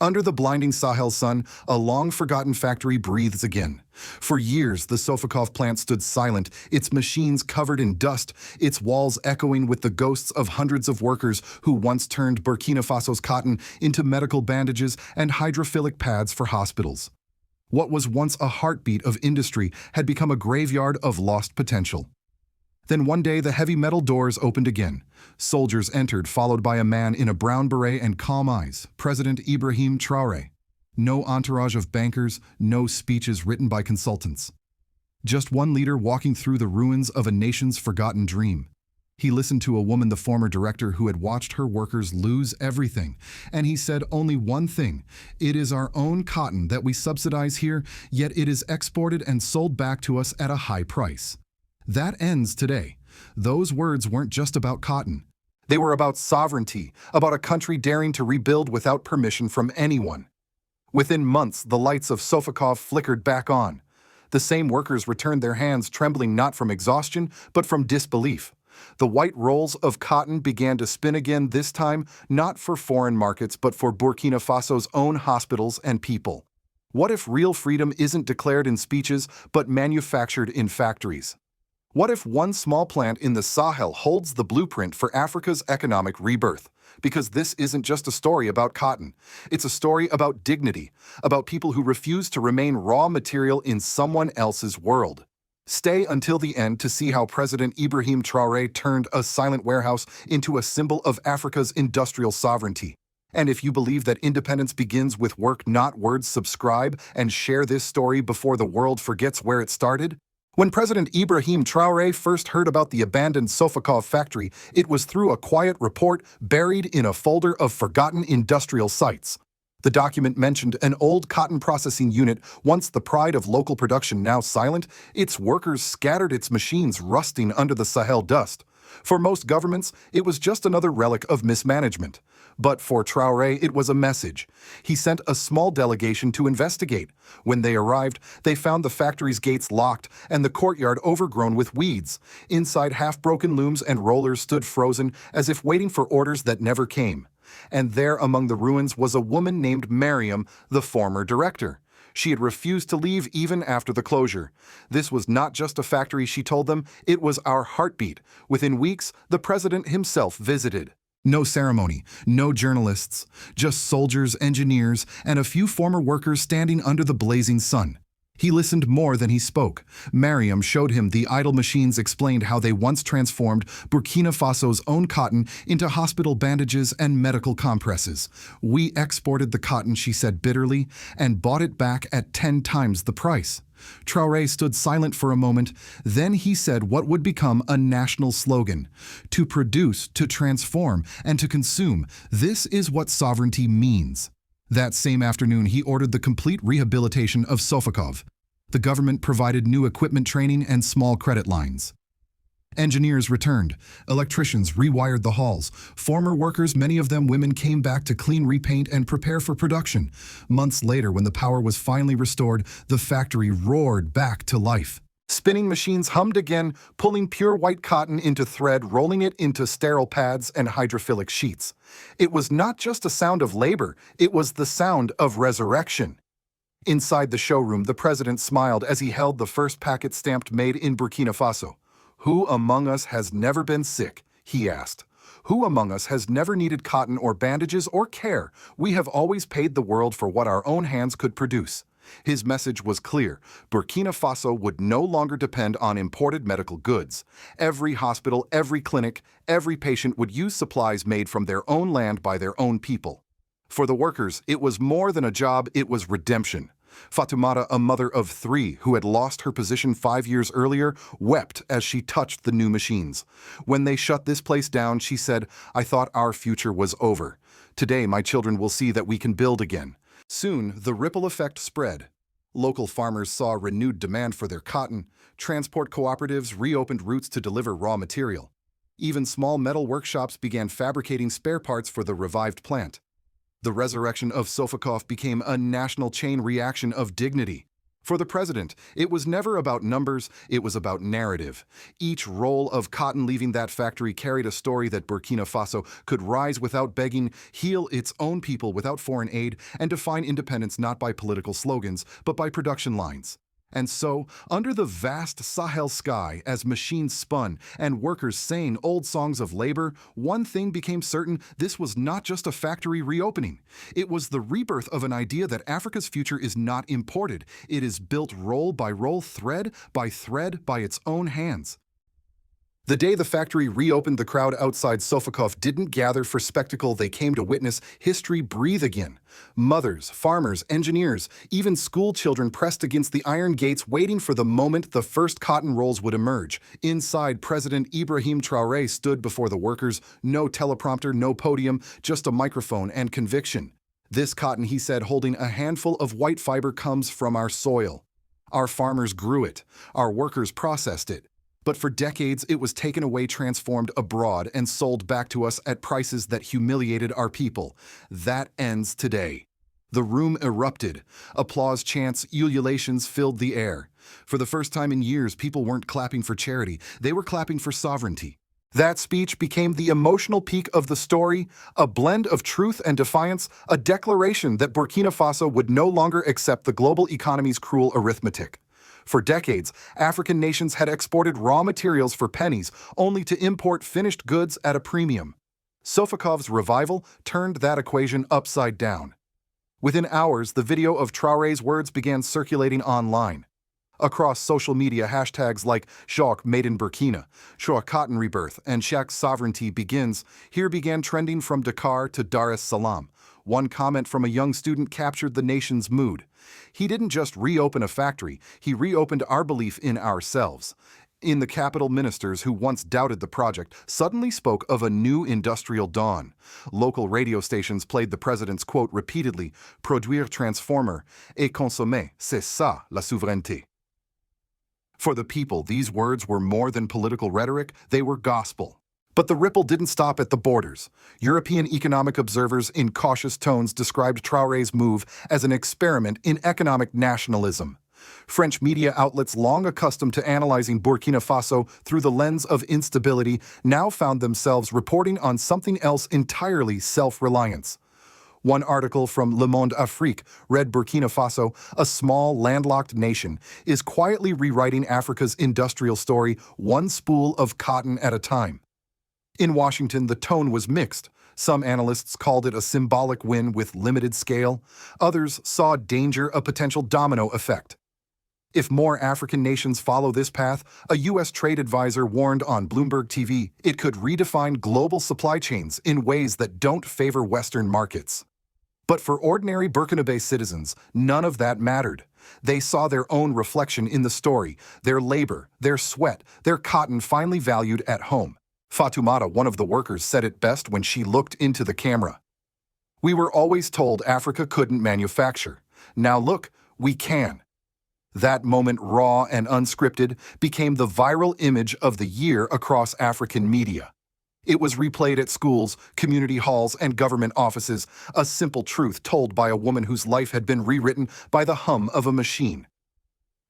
Under the blinding Sahel sun, a long-forgotten factory breathes again. For years, the SOFACOV plant stood silent, its machines covered in dust, its walls echoing with the ghosts of hundreds of workers who once turned Burkina Faso's cotton into medical bandages and hydrophilic pads for hospitals. What was once a heartbeat of industry had become a graveyard of lost potential. Then one day the heavy metal doors opened again. Soldiers entered, followed by a man in a brown beret and calm eyes, President Ibrahim Traoré. No entourage of bankers, no speeches written by consultants. Just one leader walking through the ruins of a nation's forgotten dream. He listened to a woman, the former director, who had watched her workers lose everything, and he said only one thing: "It is our own cotton that we subsidize here, yet it is exported and sold back to us at a high price." That ends today. Those words weren't just about cotton. They were about sovereignty, about a country daring to rebuild without permission from anyone. Within months, the lights of SOFACOV flickered back on. The same workers returned, their hands trembling not from exhaustion, but from disbelief. The white rolls of cotton began to spin again, this time not for foreign markets, but for Burkina Faso's own hospitals and people. What if real freedom isn't declared in speeches, but manufactured in factories? What if one small plant in the Sahel holds the blueprint for Africa's economic rebirth? Because this isn't just a story about cotton. It's a story about dignity, about people who refuse to remain raw material in someone else's world. Stay until the end to see how President Ibrahim Traoré turned a silent warehouse into a symbol of Africa's industrial sovereignty. And if you believe that independence begins with work, not words, subscribe and share this story before the world forgets where it started. When President Ibrahim Traoré first heard about the abandoned SOFACOV factory, it was through a quiet report buried in a folder of forgotten industrial sites. The document mentioned an old cotton processing unit, once the pride of local production, now silent. Its workers scattered, its machines rusting under the Sahel dust. For most governments, it was just another relic of mismanagement. But for Traoré, it was a message. He sent a small delegation to investigate. When they arrived, they found the factory's gates locked and the courtyard overgrown with weeds. Inside, half-broken looms and rollers stood frozen, as if waiting for orders that never came. And there among the ruins was a woman named Mariam, the former director. She had refused to leave even after the closure. This was not just a factory, she told them, it was our heartbeat. Within weeks, the president himself visited. No ceremony, no journalists, just soldiers, engineers, and a few former workers standing under the blazing sun. He listened more than he spoke. Mariam showed him the idle machines, explained how they once transformed Burkina Faso's own cotton into hospital bandages and medical compresses. "We exported the cotton," she said bitterly, "and bought it back at 10 times the price." Traoré stood silent for a moment. Then he said what would become a national slogan: "To produce, to transform, and to consume. This is what sovereignty means." That same afternoon, he ordered the complete rehabilitation of SOFACOV. The government provided new equipment, training, and small credit lines. Engineers returned. Electricians rewired the halls. Former workers, many of them women, came back to clean, repaint, and prepare for production. Months later, when the power was finally restored, the factory roared back to life. Spinning machines hummed again, pulling pure white cotton into thread, rolling it into sterile pads and hydrophilic sheets. It was not just a sound of labor, it was the sound of resurrection. Inside the showroom, the president smiled as he held the first packet stamped "Made in Burkina Faso." "Who among us has never been sick?" he asked. "Who among us has never needed cotton or bandages or care? We have always paid the world for what our own hands could produce." His message was clear. Burkina Faso would no longer depend on imported medical goods. Every hospital, every clinic, every patient would use supplies made from their own land by their own people. For the workers, it was more than a job, it was redemption. Fatoumata, a mother of 3 who had lost her position 5 years earlier, wept as she touched the new machines. "When they shut this place down," she said, "I thought our future was over. Today, my children will see that we can build again." Soon, the ripple effect spread. Local farmers saw renewed demand for their cotton. Transport cooperatives reopened routes to deliver raw material. Even small metal workshops began fabricating spare parts for the revived plant. The resurrection of SOFACOV became a national chain reaction of dignity. For the president, it was never about numbers, it was about narrative. Each roll of cotton leaving that factory carried a story that Burkina Faso could rise without begging, heal its own people without foreign aid, and define independence not by political slogans, but by production lines. And so, under the vast Sahel sky, as machines spun and workers sang old songs of labor, one thing became certain: this was not just a factory reopening. It was the rebirth of an idea that Africa's future is not imported. It is built roll by roll, thread by its own hands. The day the factory reopened, the crowd outside SOFACOV didn't gather for spectacle. They came to witness history breathe again. Mothers, farmers, engineers, even school children pressed against the iron gates waiting for the moment the first cotton rolls would emerge. Inside, President Ibrahim Traoré stood before the workers. No teleprompter, no podium, just a microphone and conviction. This cotton, he said, holding a handful of white fiber, comes from our soil. Our farmers grew it. Our workers processed it. But for decades, it was taken away, transformed abroad, and sold back to us at prices that humiliated our people. That ends today. The room erupted. Applause, chants, ululations filled the air. For the first time in years, people weren't clapping for charity. They were clapping for sovereignty. That speech became the emotional peak of the story, a blend of truth and defiance, a declaration that Burkina Faso would no longer accept the global economy's cruel arithmetic. For decades, African nations had exported raw materials for pennies, only to import finished goods at a premium. SOFACOV's revival turned that equation upside down. Within hours, the video of Traoré's words began circulating online. Across social media, hashtags like Shock Made in Burkina, Shock Cotton Rebirth, and Shaq Sovereignty Begins here began trending from Dakar to Dar es Salaam. One comment from a young student captured the nation's mood. He didn't just reopen a factory, he reopened our belief in ourselves. In the capital, ministers who once doubted the project suddenly spoke of a new industrial dawn. Local radio stations played the president's quote repeatedly: "Produire, transformer, et consommer, c'est ça la souveraineté." For the people, these words were more than political rhetoric, they were gospel. But the ripple didn't stop at the borders. European economic observers in cautious tones described Traoré's move as an experiment in economic nationalism. French media outlets, long accustomed to analyzing Burkina Faso through the lens of instability, now found themselves reporting on something else entirely: self-reliance. One article from Le Monde Afrique read: Burkina Faso, a small, landlocked nation, is quietly rewriting Africa's industrial story, one spool of cotton at a time. In Washington, the tone was mixed. Some analysts called it a symbolic win with limited scale. Others saw danger, a potential domino effect. If more African nations follow this path, a U.S. trade advisor warned on Bloomberg TV, it could redefine global supply chains in ways that don't favor Western markets. But for ordinary Burkinabe citizens, none of that mattered. They saw their own reflection in the story, their labor, their sweat, their cotton finally valued at home. Fatoumata, one of the workers, said it best when she looked into the camera. "We were always told Africa couldn't manufacture. Now look, we can." That moment, raw and unscripted, became the viral image of the year across African media. It was replayed at schools, community halls, and government offices, a simple truth told by a woman whose life had been rewritten by the hum of a machine.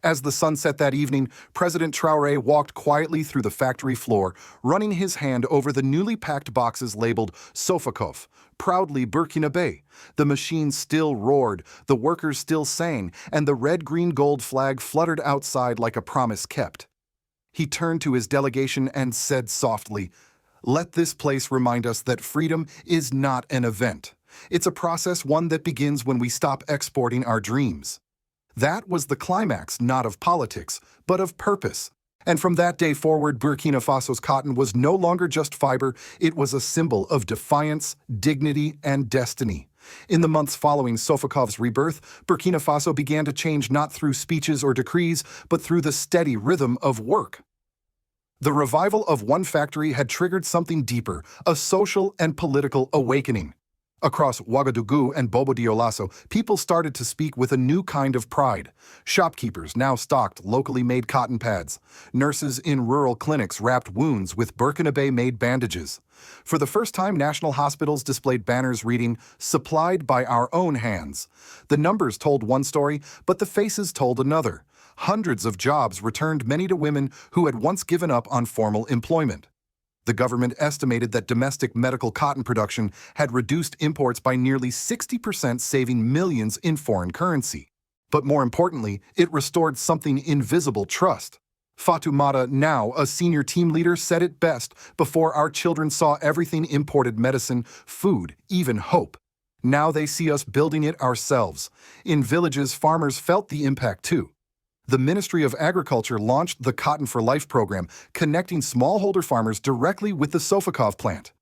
As the sun set that evening, President Traoré walked quietly through the factory floor, running his hand over the newly packed boxes labeled SOFACOV, proudly Burkinabe. The machine still roared, the workers still sang, and the red-green-gold flag fluttered outside like a promise kept. He turned to his delegation and said softly, "Let this place remind us that freedom is not an event. It's a process, one that begins when we stop exporting our dreams." That was the climax, not of politics, but of purpose. And from that day forward, Burkina Faso's cotton was no longer just fiber, it was a symbol of defiance, dignity, and destiny. In the months following SOFACOV's rebirth, Burkina Faso began to change not through speeches or decrees, but through the steady rhythm of work. The revival of one factory had triggered something deeper, a social and political awakening. Across Ouagadougou and Bobo Dioulasso, people started to speak with a new kind of pride. Shopkeepers now stocked locally made cotton pads. Nurses in rural clinics wrapped wounds with Burkina-made bandages. For the first time, national hospitals displayed banners reading, "Supplied by our own hands." The numbers told one story, but the faces told another. Hundreds of jobs returned, many to women who had once given up on formal employment. The government estimated that domestic medical cotton production had reduced imports by nearly 60%, saving millions in foreign currency. But more importantly, it restored something invisible: trust. Fatoumata, now a senior team leader, said it best: "Before, our children saw everything imported: medicine, food, even hope. Now they see us building it ourselves." In villages, farmers felt the impact too. The Ministry of Agriculture launched the Cotton for Life program, connecting smallholder farmers directly with the SOFACOV plant.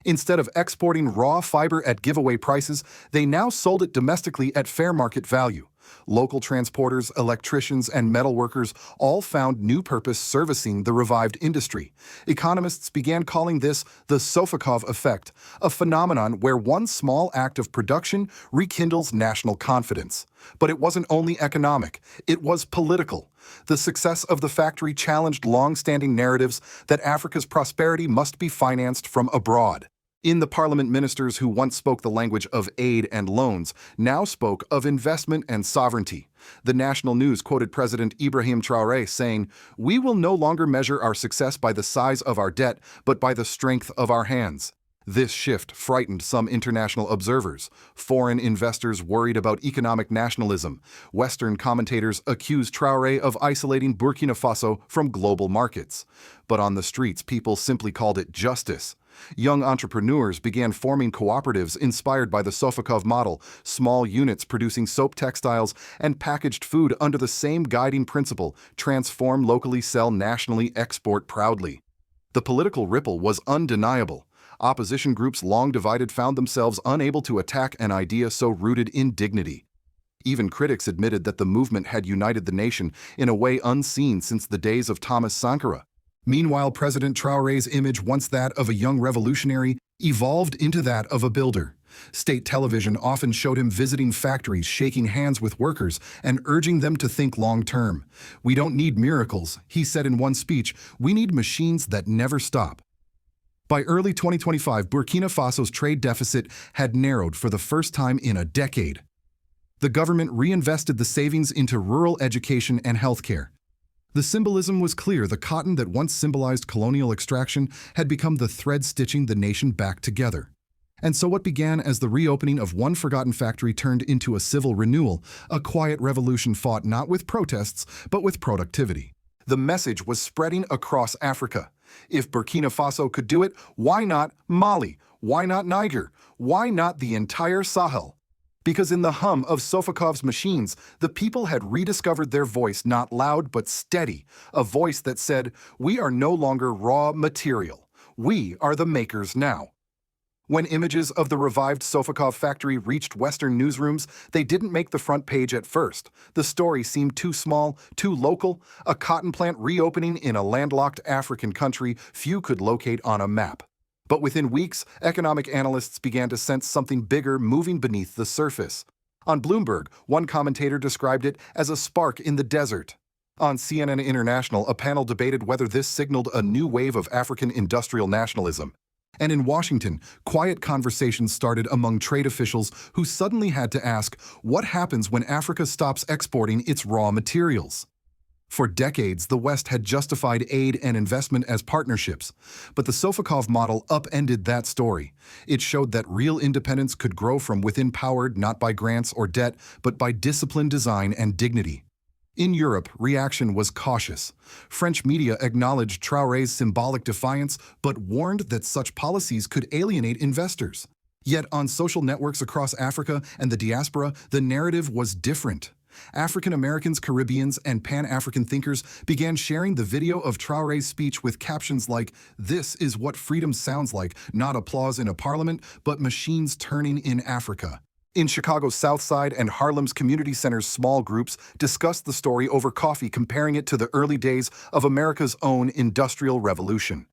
Instead of exporting raw fiber at giveaway prices, they now sold it domestically at fair market value. Local transporters, electricians, and metalworkers all found new purpose servicing the revived industry. Economists began calling this the SOFACOV effect, a phenomenon where one small act of production rekindles national confidence. But it wasn't only economic, it was political. The success of the factory challenged long-standing narratives that Africa's prosperity must be financed from abroad. In the parliament, ministers who once spoke the language of aid and loans now spoke of investment and sovereignty. The national news quoted President Ibrahim Traoré saying, "We will no longer measure our success by the size of our debt, but by the strength of our hands." This shift frightened some international observers. Foreign investors worried about economic nationalism. Western commentators accused Traoré of isolating Burkina Faso from global markets. But on the streets, people simply called it justice. Young entrepreneurs began forming cooperatives inspired by the SOFACOV model, small units producing soap, textiles, and packaged food under the same guiding principle: transform locally, sell nationally, export proudly. The political ripple was undeniable. Opposition groups, long divided, found themselves unable to attack an idea so rooted in dignity. Even critics admitted that the movement had united the nation in a way unseen since the days of Thomas Sankara. Meanwhile, President Traoré's image, once that of a young revolutionary, evolved into that of a builder. State television often showed him visiting factories, shaking hands with workers, and urging them to think long-term. "We don't need miracles," he said in one speech, "we need machines that never stop." By early 2025, Burkina Faso's trade deficit had narrowed for the first time in a decade. The government reinvested the savings into rural education and healthcare. The symbolism was clear: the cotton that once symbolized colonial extraction had become the thread stitching the nation back together. And so what began as the reopening of one forgotten factory turned into a civil renewal, a quiet revolution fought not with protests, but with productivity. The message was spreading across Africa. If Burkina Faso could do it, why not Mali? Why not Niger? Why not the entire Sahel? Because in the hum of SOFACOV's machines, the people had rediscovered their voice, not loud but steady, a voice that said, "We are no longer raw material. We are the makers now." When images of the revived SOFACOV factory reached Western newsrooms, they didn't make the front page at first. The story seemed too small, too local, a cotton plant reopening in a landlocked African country few could locate on a map. But within weeks, economic analysts began to sense something bigger moving beneath the surface. On Bloomberg, one commentator described it as a spark in the desert. On CNN International, a panel debated whether this signaled a new wave of African industrial nationalism. And in Washington, quiet conversations started among trade officials who suddenly had to ask, what happens when Africa stops exporting its raw materials? For decades, the West had justified aid and investment as partnerships, but the SOFACOV model upended that story. It showed that real independence could grow from within, powered not by grants or debt, but by discipline, design, and dignity. In Europe, reaction was cautious. French media acknowledged Traoré's symbolic defiance, but warned that such policies could alienate investors. Yet on social networks across Africa and the diaspora, the narrative was different. African Americans, Caribbeans, and Pan-African thinkers began sharing the video of Traoré's speech with captions like, "This is what freedom sounds like, not applause in a parliament, but machines turning in Africa." In Chicago's South Side and Harlem's community centers, small groups discussed the story over coffee, comparing it to the early days of America's own industrial revolution.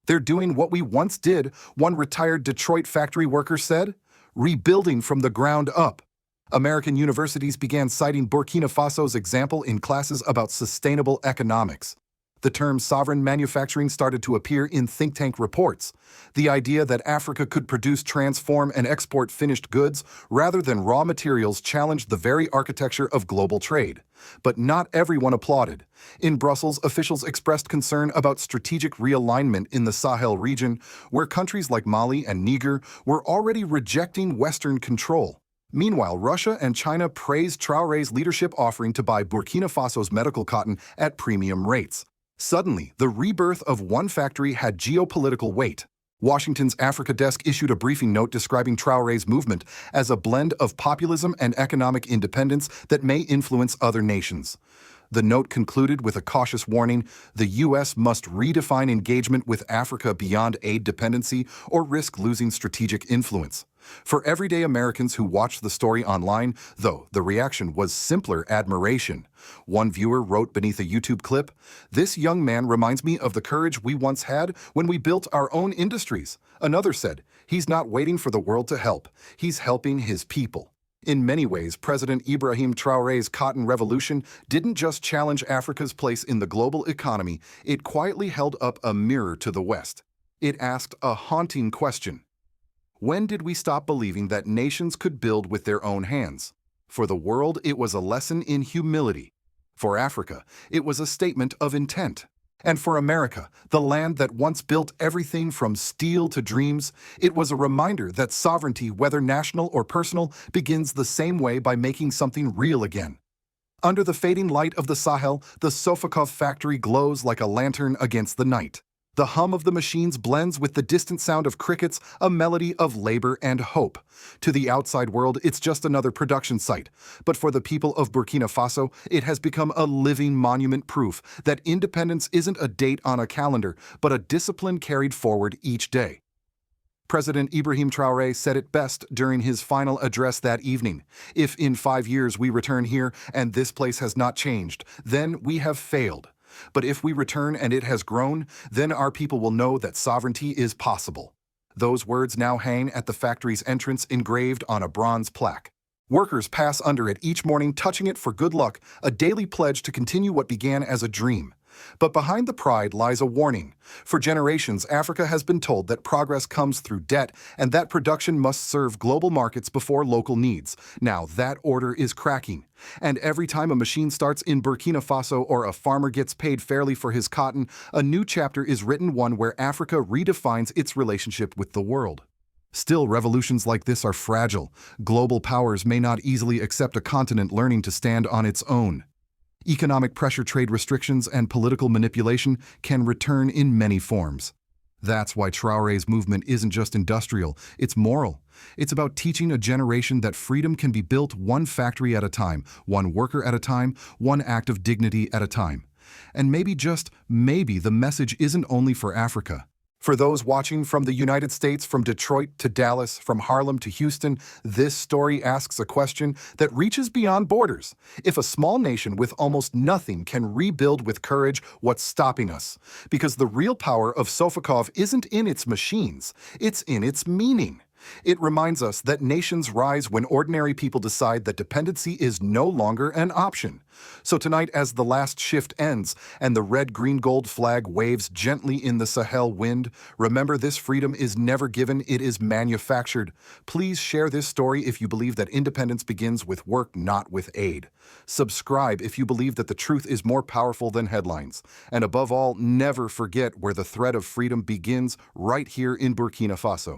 "They're doing what we once did," one retired Detroit factory worker said. rebuilding from the ground up. American universities began citing Burkina Faso's example in classes about sustainable economics. The term sovereign manufacturing started to appear in think tank reports. The idea that Africa could produce, transform, and export finished goods rather than raw materials challenged the very architecture of global trade. But not everyone applauded. In Brussels, officials expressed concern about strategic realignment in the Sahel region, where countries like Mali and Niger were already rejecting Western control. Meanwhile, Russia and China praised Traoré's leadership offering to buy Burkina Faso's medical cotton at premium rates. Suddenly, the rebirth of one factory had geopolitical weight. Washington's Africa desk issued a briefing note describing Traoré's movement as a blend of populism and economic independence that may influence other nations. The note concluded with a cautious warning: the U.S. must redefine engagement with Africa beyond aid dependency or risk losing strategic influence. For everyday Americans who watched the story online, though, the reaction was simpler admiration. One viewer wrote beneath a YouTube clip, "This young man reminds me of the courage we once had when we built our own industries." Another said, "He's not waiting for the world to help. He's helping his people." In many ways, President Ibrahim Traoré's cotton revolution didn't just challenge Africa's place in the global economy, it quietly held up a mirror to the West. It asked a haunting question. When did we stop believing that nations could build with their own hands? For the world, it was a lesson in humility. For Africa, it was a statement of intent. And for America, the land that once built everything from steel to dreams, it was a reminder that sovereignty, whether national or personal, begins the same way, by making something real again. Under the fading light of the Sahel, the SOFACOV factory glows like a lantern against the night. The hum of the machines blends with the distant sound of crickets, a melody of labor and hope. To the outside world, it's just another production site. But for the people of Burkina Faso, it has become a living monument, proof that independence isn't a date on a calendar, but a discipline carried forward each day. President Ibrahim Traoré said it best during his final address that evening. "If in 5 years we return here and this place has not changed, then we have failed. But if we return and it has grown, then our people will know that sovereignty is possible." Those words now hang at the factory's entrance, engraved on a bronze plaque. Workers pass under it each morning, touching it for good luck, a daily pledge to continue what began as a dream. But behind the pride lies a warning. For generations, Africa has been told that progress comes through debt and that production must serve global markets before local needs. Now that order is cracking. And every time a machine starts in Burkina Faso or a farmer gets paid fairly for his cotton, a new chapter is written, one where Africa redefines its relationship with the world. Still, revolutions like this are fragile. Global powers may not easily accept a continent learning to stand on its own. Economic pressure, trade restrictions, and political manipulation can return in many forms. That's why Traoré's movement isn't just industrial, it's moral. It's about teaching a generation that freedom can be built one factory at a time, one worker at a time, one act of dignity at a time. And maybe, just maybe, the message isn't only for Africa. For those watching from the United States, from Detroit to Dallas, from Harlem to Houston, this story asks a question that reaches beyond borders. If a small nation with almost nothing can rebuild with courage, what's stopping us? Because the real power of SOFACOV isn't in its machines, it's in its meaning. It reminds us that nations rise when ordinary people decide that dependency is no longer an option. So tonight, as the last shift ends and the red, green, gold flag waves gently in the Sahel wind, remember, this freedom is never given, it is manufactured. Please share this story if you believe that independence begins with work, not with aid. Subscribe if you believe that the truth is more powerful than headlines. And above all, never forget where the thread of freedom begins, right here in Burkina Faso.